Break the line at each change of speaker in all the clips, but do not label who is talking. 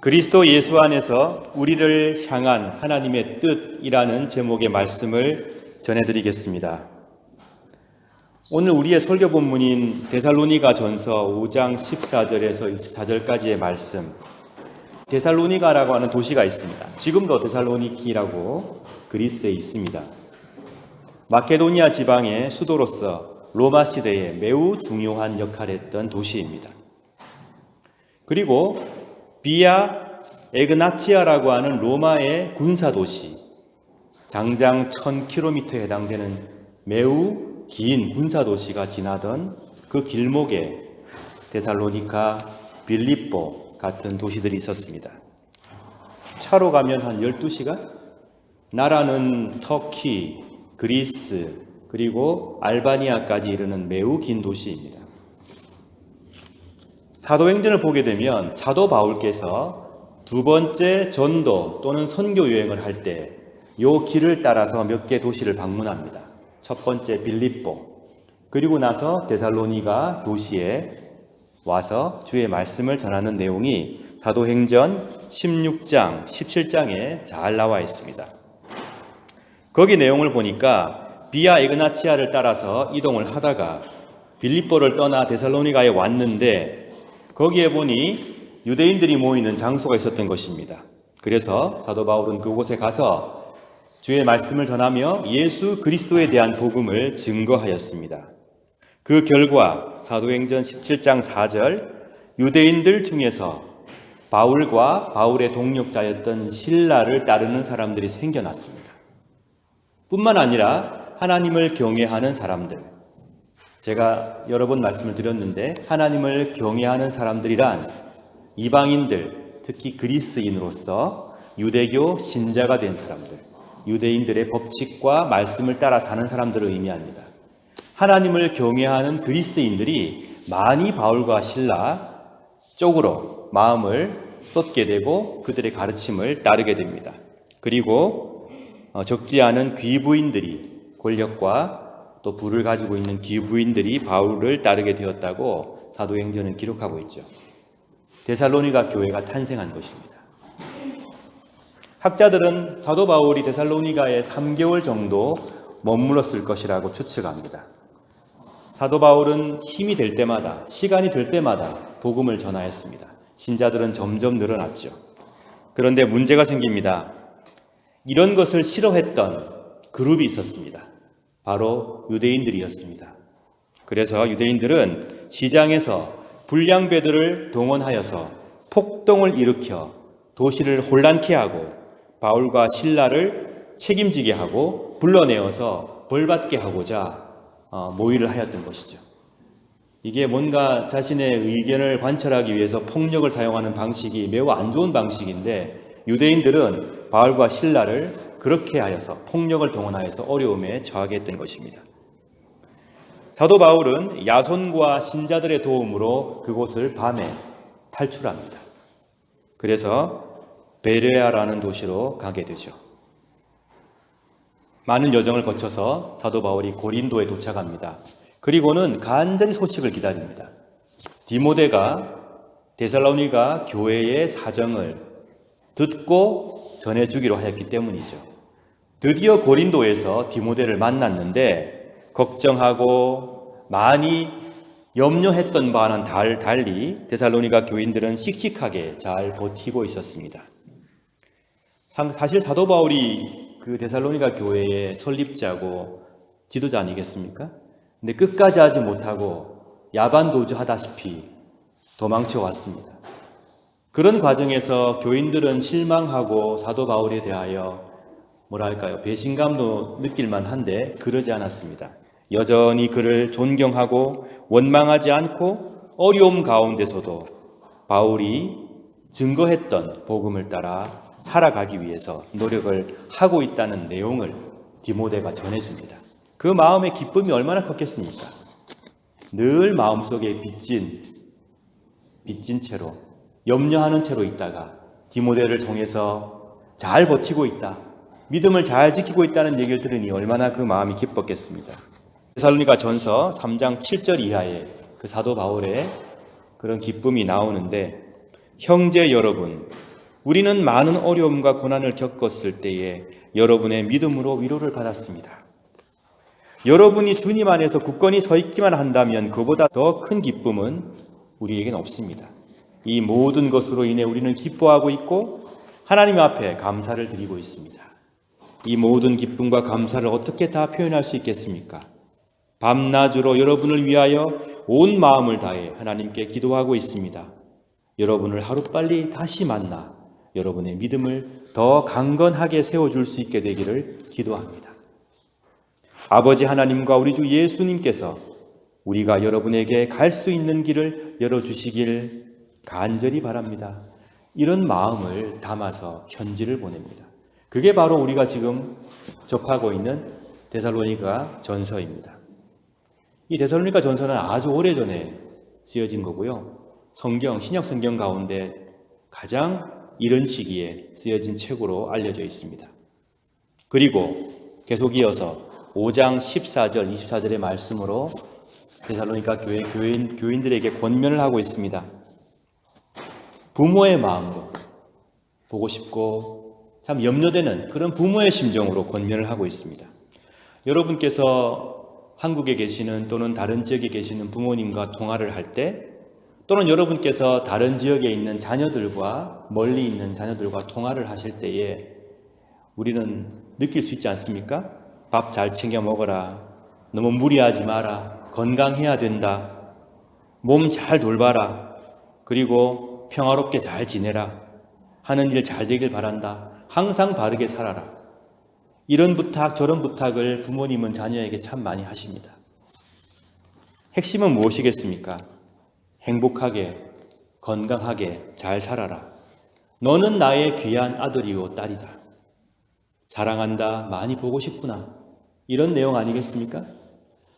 그리스도 예수 안에서 우리를 향한 하나님의 뜻이라는 제목의 말씀을 전해드리겠습니다. 오늘 우리의 설교 본문인 데살로니가 전서 5장 14절에서 24절까지의 말씀. 데살로니가라고 하는 도시가 있습니다. 지금도 데살로니키라고 그리스에 있습니다. 마케도니아 지방의 수도로서 로마 시대에 매우 중요한 역할을 했던 도시입니다. 그리고 비아 에그나치아라고 하는 로마의 군사도시, 장장 1000km에 해당되는 매우 긴 군사도시가 지나던 그 길목에 데살로니카, 빌립보 같은 도시들이 있었습니다. 차로 가면 한 12시간? 나라는 터키, 그리스, 그리고 알바니아까지 이르는 매우 긴 도시입니다. 사도행전을 보게 되면 사도 바울께서 두 번째 전도 또는 선교 여행을 할 때 이 길을 따라서 몇 개 도시를 방문합니다. 첫 번째 빌립보, 그리고 나서 데살로니가 도시에 와서 주의 말씀을 전하는 내용이 사도행전 16장, 17장에 잘 나와 있습니다. 거기 내용을 보니까 비아 에그나치아를 따라서 이동을 하다가 빌립보를 떠나 데살로니가에 왔는데 거기에 보니 유대인들이 모이는 장소가 있었던 것입니다. 그래서 사도 바울은 그곳에 가서 주의 말씀을 전하며 예수 그리스도에 대한 복음을 증거하였습니다. 그 결과 사도행전 17장 4절 유대인들 중에서 바울과 바울의 동력자였던 실라를 따르는 사람들이 생겨났습니다. 뿐만 아니라 하나님을 경외하는 사람들, 제가 여러 번 말씀을 드렸는데 하나님을 경외하는 사람들이란 이방인들, 특히 그리스인으로서 유대교 신자가 된 사람들, 유대인들의 법칙과 말씀을 따라 사는 사람들을 의미합니다. 하나님을 경외하는 그리스인들이 많이 바울과 실라 쪽으로 마음을 쏟게 되고 그들의 가르침을 따르게 됩니다. 그리고 적지 않은 귀부인들이, 권력과 또 부를 가지고 있는 귀부인들이 바울을 따르게 되었다고 사도행전은 기록하고 있죠. 데살로니가 교회가 탄생한 것입니다. 학자들은 사도 바울이 데살로니가에 3개월 정도 머물렀을 것이라고 추측합니다. 사도 바울은 힘이 될 때마다, 시간이 될 때마다 복음을 전하였습니다. 신자들은 점점 늘어났죠. 그런데 문제가 생깁니다. 이런 것을 싫어했던 그룹이 있었습니다. 바로 유대인들이었습니다. 그래서 유대인들은 시장에서 불량배들을 동원하여서 폭동을 일으켜 도시를 혼란케 하고 바울과 실라를 책임지게 하고 불러내어서 벌받게 하고자 모의를 하였던 것이죠. 이게 뭔가 자신의 의견을 관철하기 위해서 폭력을 사용하는 방식이 매우 안 좋은 방식인데 유대인들은 바울과 실라를 그렇게 하여서 폭력을 동원하여서 어려움에 처하게 했던 것입니다. 사도 바울은 야손과 신자들의 도움으로 그곳을 밤에 탈출합니다. 그래서 베레아라는 도시로 가게 되죠. 많은 여정을 거쳐서 사도 바울이 고린도에 도착합니다. 그리고는 간절히 소식을 기다립니다. 디모데가 데살로니가 교회의 사정을 듣고 전해주기로 하였기 때문이죠. 드디어 고린도에서 디모데를 만났는데 걱정하고 많이 염려했던 바와는 달리 데살로니가 교인들은 씩씩하게 잘 버티고 있었습니다. 사실 사도 바울이 그 데살로니가 교회의 설립자고 지도자 아니겠습니까? 근데 끝까지 하지 못하고 야반도주하다시피 도망쳐 왔습니다. 그런 과정에서 교인들은 실망하고 사도 바울에 대하여 배신감도 느낄만 한데 그러지 않았습니다. 여전히 그를 존경하고 원망하지 않고 어려움 가운데서도 바울이 증거했던 복음을 따라 살아가기 위해서 노력을 하고 있다는 내용을 디모데가 전해줍니다. 그 마음의 기쁨이 얼마나 컸겠습니까? 늘 마음속에 빚진 채로, 염려하는 채로 있다가 디모데를 통해서 잘 버티고 있다, 믿음을 잘 지키고 있다는 얘기를 들으니 얼마나 그 마음이 기뻤겠습니다. 데살로니가 전서 3장 7절 이하에 그 사도 바울의 그런 기쁨이 나오는데, 형제 여러분, 우리는 많은 어려움과 고난을 겪었을 때에 여러분의 믿음으로 위로를 받았습니다. 여러분이 주님 안에서 굳건히 서 있기만 한다면 그보다 더 큰 기쁨은 우리에겐 없습니다. 이 모든 것으로 인해 우리는 기뻐하고 있고 하나님 앞에 감사를 드리고 있습니다. 이 모든 기쁨과 감사를 어떻게 다 표현할 수 있겠습니까? 밤낮으로 여러분을 위하여 온 마음을 다해 하나님께 기도하고 있습니다. 여러분을 하루빨리 다시 만나 여러분의 믿음을 더 강건하게 세워줄 수 있게 되기를 기도합니다. 아버지 하나님과 우리 주 예수님께서 우리가 여러분에게 갈 수 있는 길을 열어주시길 간절히 바랍니다. 이런 마음을 담아서 편지를 보냅니다. 그게 바로 우리가 지금 접하고 있는 데살로니가 전서입니다. 이 데살로니가 전서는 아주 오래전에 쓰여진 거고요. 신약 성경 가운데 가장 이른 시기에 쓰여진 책으로 알려져 있습니다. 그리고 계속 이어서 5장 14절, 24절의 말씀으로 데살로니가 교인들에게 권면을 하고 있습니다. 부모의 마음으로 보고 싶고 참 염려되는 그런 부모의 심정으로 권면을 하고 있습니다. 여러분께서 한국에 계시는 또는 다른 지역에 계시는 부모님과 통화를 할 때 또는 여러분께서 다른 지역에 있는 자녀들과 멀리 있는 자녀들과 통화를 하실 때에 우리는 느낄 수 있지 않습니까? 밥 잘 챙겨 먹어라. 너무 무리하지 마라. 건강해야 된다. 몸 잘 돌봐라. 그리고 평화롭게 잘 지내라. 하는 일 잘 되길 바란다. 항상 바르게 살아라. 이런 부탁 저런 부탁을 부모님은 자녀에게 참 많이 하십니다. 핵심은 무엇이겠습니까? 행복하게 건강하게 잘 살아라. 너는 나의 귀한 아들이요 딸이다. 사랑한다. 많이 보고 싶구나. 이런 내용 아니겠습니까?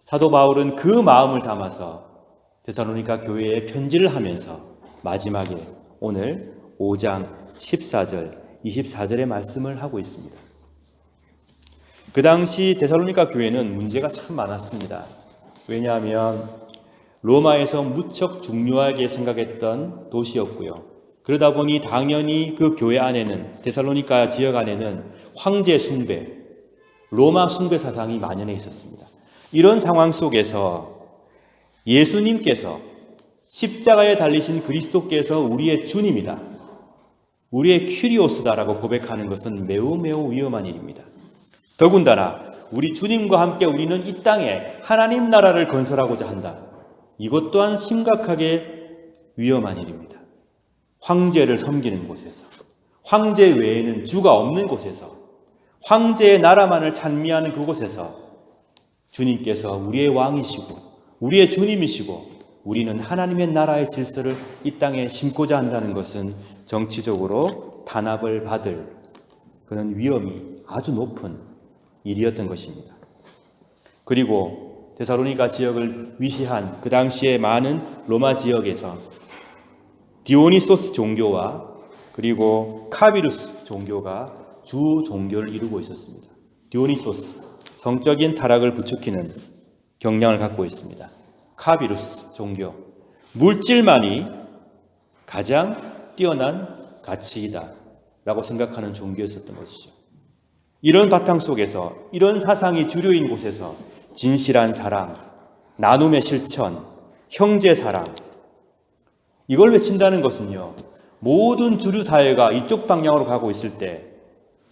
사도 바울은 그 마음을 담아서 데살로니가 교회에 편지를 하면서 마지막에 오늘 5장 14절 24절의 말씀을 하고 있습니다. 그 당시 데살로니가 교회는 문제가 참 많았습니다. 왜냐하면 로마에서 무척 중요하게 생각했던 도시였고요. 그러다 보니 당연히 그 교회 안에는 데살로니가 지역 안에는 황제 숭배, 로마 숭배 사상이 만연해 있었습니다. 이런 상황 속에서 예수님께서 십자가에 달리신 그리스도께서 우리의 주님이다. 우리의 큐리오스다라고 고백하는 것은 매우 위험한 일입니다. 더군다나 우리 주님과 함께 우리는 이 땅에 하나님 나라를 건설하고자 한다. 이것 또한 심각하게 위험한 일입니다. 황제를 섬기는 곳에서, 황제 외에는 주가 없는 곳에서, 황제의 나라만을 찬미하는 그곳에서 주님께서 우리의 왕이시고 우리의 주님이시고 우리는 하나님의 나라의 질서를 이 땅에 심고자 한다는 것은 정치적으로 탄압을 받을 그런 위험이 아주 높은 일이었던 것입니다. 그리고 데살로니가 지역을 위시한 그 당시에 많은 로마 지역에서 디오니소스 종교와 그리고 카비루스 종교가 주 종교를 이루고 있었습니다. 디오니소스, 성적인 타락을 부추기는 경향을 갖고 있습니다. 카비루스 종교, 물질만이 가장 뛰어난 가치이다 라고 생각하는 종교였었던 것이죠. 이런 바탕 속에서, 이런 사상이 주류인 곳에서 진실한 사랑, 나눔의 실천, 형제 사랑, 이걸 외친다는 것은요, 모든 주류 사회가 이쪽 방향으로 가고 있을 때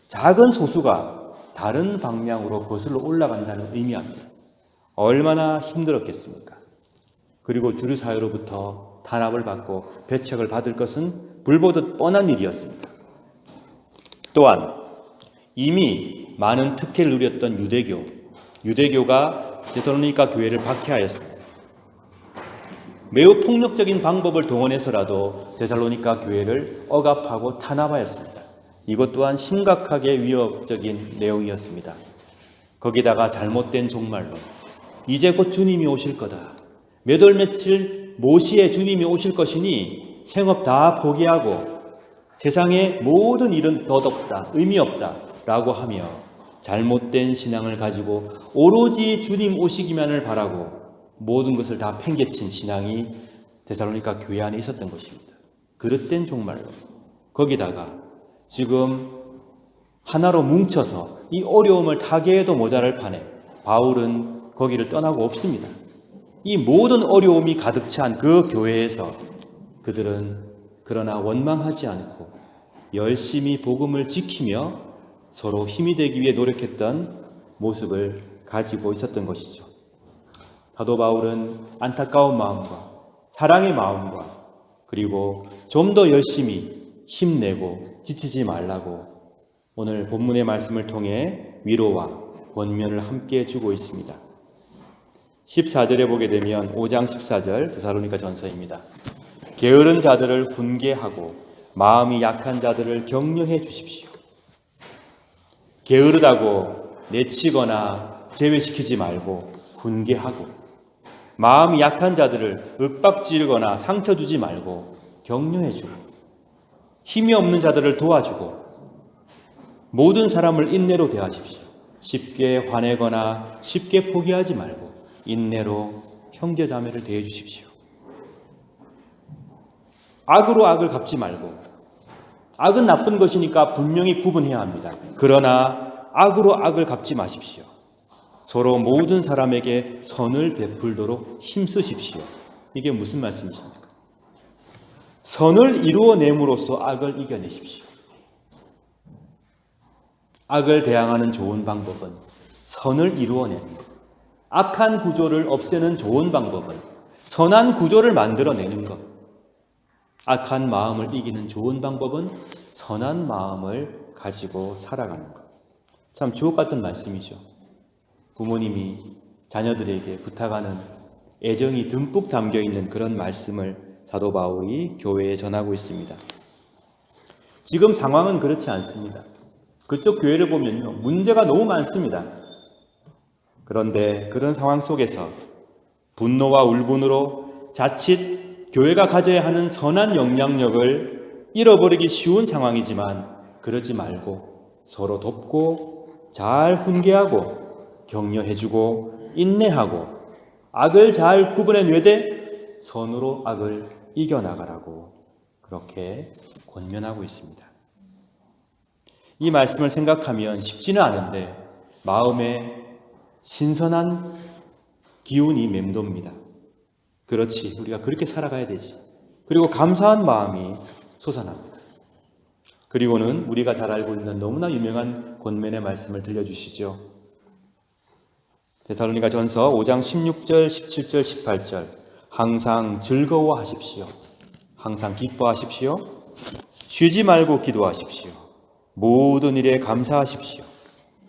작은 소수가 다른 방향으로 거슬러 올라간다는 의미합니다. 얼마나 힘들었겠습니까? 그리고 주류 사회로부터 탄압을 받고 배척을 받을 것은 불보듯 뻔한 일이었습니다. 또한 이미 많은 특혜를 누렸던 유대교가 데살로니가 교회를 박해하였습니다. 매우 폭력적인 방법을 동원해서라도 데살로니가 교회를 억압하고 탄압하였습니다. 이것 또한 심각하게 위협적인 내용이었습니다. 거기다가 잘못된 종말론, 이제 곧 주님이 오실 거다. 몇 월 며칠 모시에 주님이 오실 것이니 생업 다 포기하고 세상의 모든 일은 덧없다, 의미 없다 라고 하며 잘못된 신앙을 가지고 오로지 주님 오시기만을 바라고 모든 것을 다 팽개친 신앙이 데살로니가 교회 안에 있었던 것입니다. 그릇된 종말론, 거기다가 지금 하나로 뭉쳐서 이 어려움을 타개해도 모자랄 판에 바울은 거기를 떠나고 없습니다. 이 모든 어려움이 가득 찬 그 교회에서 그들은 그러나 원망하지 않고 열심히 복음을 지키며 서로 힘이 되기 위해 노력했던 모습을 가지고 있었던 것이죠. 사도 바울은 안타까운 마음과 사랑의 마음과 그리고 좀 더 열심히 힘내고 지치지 말라고 오늘 본문의 말씀을 통해 위로와 권면을 함께 주고 있습니다. 14절에 보게 되면 5장 14절 데살로니가 전서입니다. 게으른 자들을 훈계하고 마음이 약한 자들을 격려해 주십시오. 게으르다고 내치거나 제외시키지 말고 훈계하고 마음이 약한 자들을 윽박지르거나 상처 주지 말고 격려해 주고 힘이 없는 자들을 도와주고 모든 사람을 인내로 대하십시오. 쉽게 화내거나 쉽게 포기하지 말고 인내로 형제자매를 대해 주십시오. 악으로 악을 갚지 말고 악은 나쁜 것이니까 분명히 구분해야 합니다. 그러나 악으로 악을 갚지 마십시오. 서로 모든 사람에게 선을 베풀도록 힘쓰십시오. 이게 무슨 말씀이십니까? 선을 이루어냄으로써 악을 이겨내십시오. 악을 대항하는 좋은 방법은 선을 이루어내는 것. 악한 구조를 없애는 좋은 방법은 선한 구조를 만들어내는 것. 악한 마음을 이기는 좋은 방법은 선한 마음을 가지고 살아가는 것. 참 주옥 같은 말씀이죠. 부모님이 자녀들에게 부탁하는 애정이 듬뿍 담겨있는 그런 말씀을 사도 바울이 교회에 전하고 있습니다. 지금 상황은 그렇지 않습니다. 그쪽 교회를 보면요, 문제가 너무 많습니다. 그런데 그런 상황 속에서 분노와 울분으로 자칫 교회가 가져야 하는 선한 영향력을 잃어버리기 쉬운 상황이지만 그러지 말고 서로 돕고 잘 훈계하고 격려해주고 인내하고 악을 잘 구분해내되 선으로 악을 이겨나가라고 그렇게 권면하고 있습니다. 이 말씀을 생각하면 쉽지는 않은데 마음에 신선한 기운이 맴돕니다. 그렇지, 우리가 그렇게 살아가야 되지. 그리고 감사한 마음이 솟아납니다. 그리고는 우리가 잘 알고 있는 너무나 유명한 권면의 말씀을 들려주시죠. 데살로니가 전서 5장 16절, 17절, 18절 항상 즐거워하십시오. 항상 기뻐하십시오. 쉬지 말고 기도하십시오. 모든 일에 감사하십시오.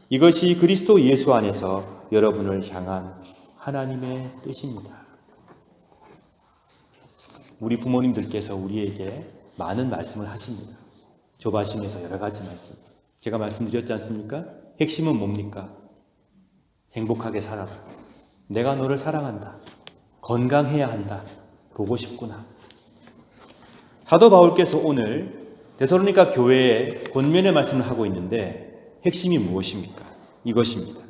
이것이 그리스도 예수 안에서 여러분을 향한 하나님의 뜻입니다. 우리 부모님들께서 우리에게 많은 말씀을 하십니다. 조바심에서 여러 가지 말씀. 제가 말씀드렸지 않습니까? 핵심은 뭡니까? 행복하게 살아라. 내가 너를 사랑한다. 건강해야 한다. 보고 싶구나. 사도 바울께서 오늘 데살로니가 교회에 권면의 말씀을 하고 있는데 핵심이 무엇입니까? 이것입니다.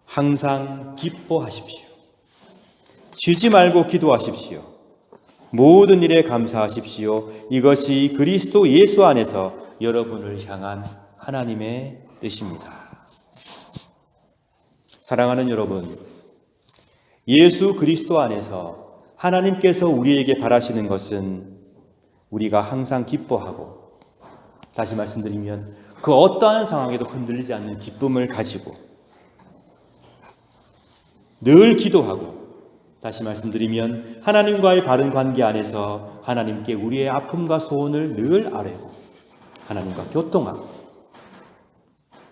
항상 기뻐하십시오. 쉬지 말고 기도하십시오. 모든 일에 감사하십시오. 이것이 그리스도 예수 안에서 여러분을 향한 하나님의 뜻입니다. 사랑하는 여러분, 예수 그리스도 안에서 하나님께서 우리에게 바라시는 것은 우리가 항상 기뻐하고, 다시 말씀드리면 그 어떠한 상황에도 흔들리지 않는 기쁨을 가지고 늘 기도하고, 다시 말씀드리면 하나님과의 바른 관계 안에서 하나님께 우리의 아픔과 소원을 늘 아뢰고 하나님과 교통하고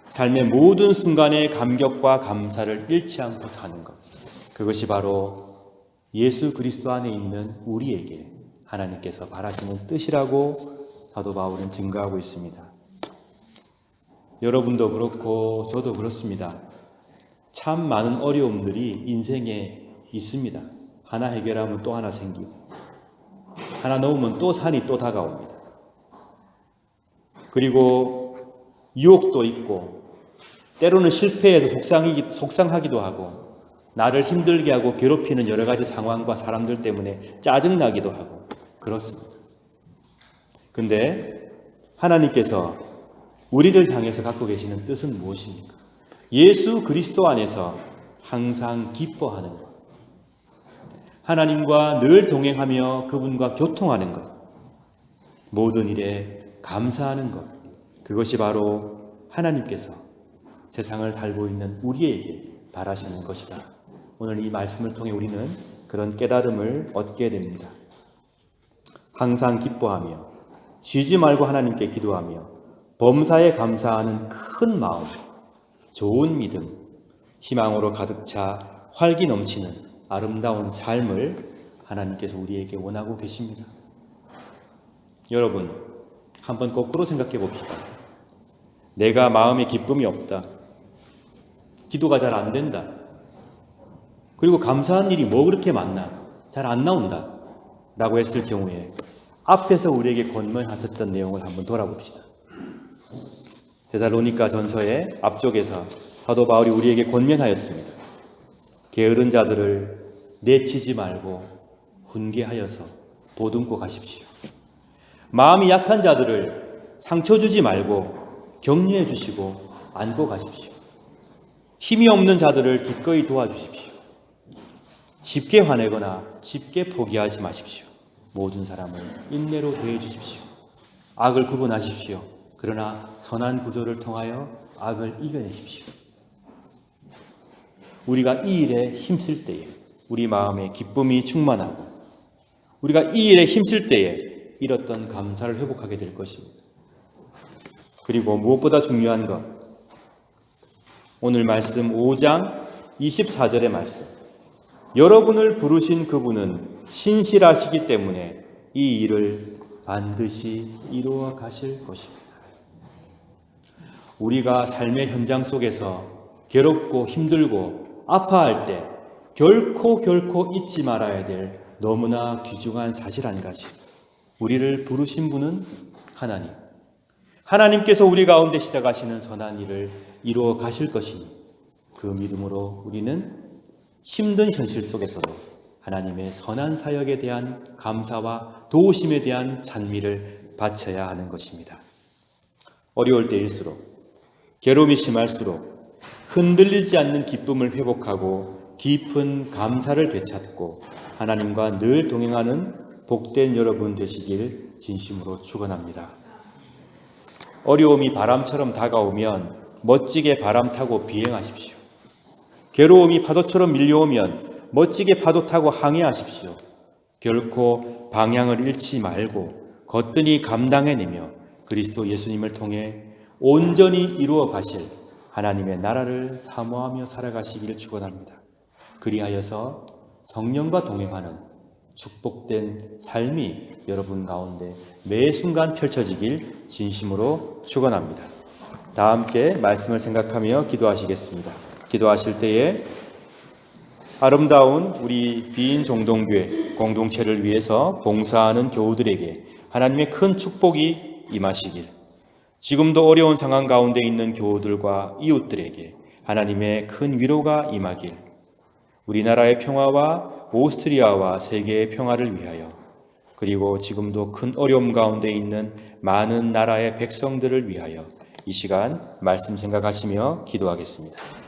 삶의 모든 순간에 감격과 감사를 잃지 않고 사는 것, 그것이 바로 예수 그리스도 안에 있는 우리에게 하나님께서 바라시는 뜻이라고 사도 바울은 증거하고 있습니다. 여러분도 그렇고 저도 그렇습니다. 참 많은 어려움들이 인생에 있습니다. 하나 해결하면 또 하나 생기고 하나 넘으면 또 산이 또 다가옵니다. 그리고 유혹도 있고 때로는 실패해서 속상하기도 하고 나를 힘들게 하고 괴롭히는 여러 가지 상황과 사람들 때문에 짜증나기도 하고 그렇습니다. 근데 하나님께서 우리를 향해서 갖고 계시는 뜻은 무엇입니까? 예수 그리스도 안에서 항상 기뻐하는 것. 하나님과 늘 동행하며 그분과 교통하는 것. 모든 일에 감사하는 것. 그것이 바로 하나님께서 세상을 살고 있는 우리에게 바라시는 것이다. 오늘 이 말씀을 통해 우리는 그런 깨달음을 얻게 됩니다. 항상 기뻐하며 쉬지 말고 하나님께 기도하며 범사에 감사하는 큰 마음, 좋은 믿음, 희망으로 가득 차 활기 넘치는 아름다운 삶을 하나님께서 우리에게 원하고 계십니다. 여러분, 한번 거꾸로 생각해 봅시다. 내가 마음에 기쁨이 없다. 기도가 잘 안 된다. 그리고 감사한 일이 뭐 그렇게 많나? 잘 안 나온다. 라고 했을 경우에 앞에서 우리에게 권면하셨던 내용을 한번 돌아봅시다. 데살로니가 전서의 앞쪽에서 사도 바울이 우리에게 권면하였습니다. 게으른 자들을 내치지 말고 훈계하여서 보듬고 가십시오. 마음이 약한 자들을 상처 주지 말고 격려해 주시고 안고 가십시오. 힘이 없는 자들을 기꺼이 도와주십시오. 쉽게 화내거나 쉽게 포기하지 마십시오. 모든 사람을 인내로 대해 주십시오. 악을 구분하십시오. 그러나 선한 구조를 통하여 악을 이겨내십시오. 우리가 이 일에 힘쓸 때에 우리 마음에 기쁨이 충만하고 우리가 이 일에 힘쓸 때에 잃었던 감사를 회복하게 될 것입니다. 그리고 무엇보다 중요한 것, 오늘 말씀 5장 24절의 말씀, 여러분을 부르신 그분은 신실하시기 때문에 이 일을 반드시 이루어 가실 것입니다. 우리가 삶의 현장 속에서 괴롭고 힘들고 아파할 때 결코 잊지 말아야 될 너무나 귀중한 사실 한 가지. 우리를 부르신 분은 하나님. 하나님께서 우리 가운데 시작하시는 선한 일을 이루어 가실 것이니 그 믿음으로 우리는 힘든 현실 속에서도 하나님의 선한 사역에 대한 감사와 도우심에 대한 찬미를 바쳐야 하는 것입니다. 어려울 때일수록 괴로움이 심할수록 흔들리지 않는 기쁨을 회복하고 깊은 감사를 되찾고 하나님과 늘 동행하는 복된 여러분 되시길 진심으로 축원합니다. 어려움이 바람처럼 다가오면 멋지게 바람 타고 비행하십시오. 괴로움이 파도처럼 밀려오면 멋지게 파도 타고 항해하십시오. 결코 방향을 잃지 말고 거뜬히 감당해내며 그리스도 예수님을 통해 온전히 이루어 가실 하나님의 나라를 사모하며 살아가시기를 축원합니다. 그리하여서 성령과 동행하는 축복된 삶이 여러분 가운데 매 순간 펼쳐지길 진심으로 축원합니다. 다 함께 말씀을 생각하며 기도하시겠습니다. 기도하실 때에 아름다운 우리 비인 종동교회 공동체를 위해서 봉사하는 교우들에게 하나님의 큰 축복이 임하시길, 지금도 어려운 상황 가운데 있는 교우들과 이웃들에게 하나님의 큰 위로가 임하길, 우리나라의 평화와 오스트리아와 세계의 평화를 위하여, 그리고 지금도 큰 어려움 가운데 있는 많은 나라의 백성들을 위하여 이 시간 말씀 생각하시며 기도하겠습니다.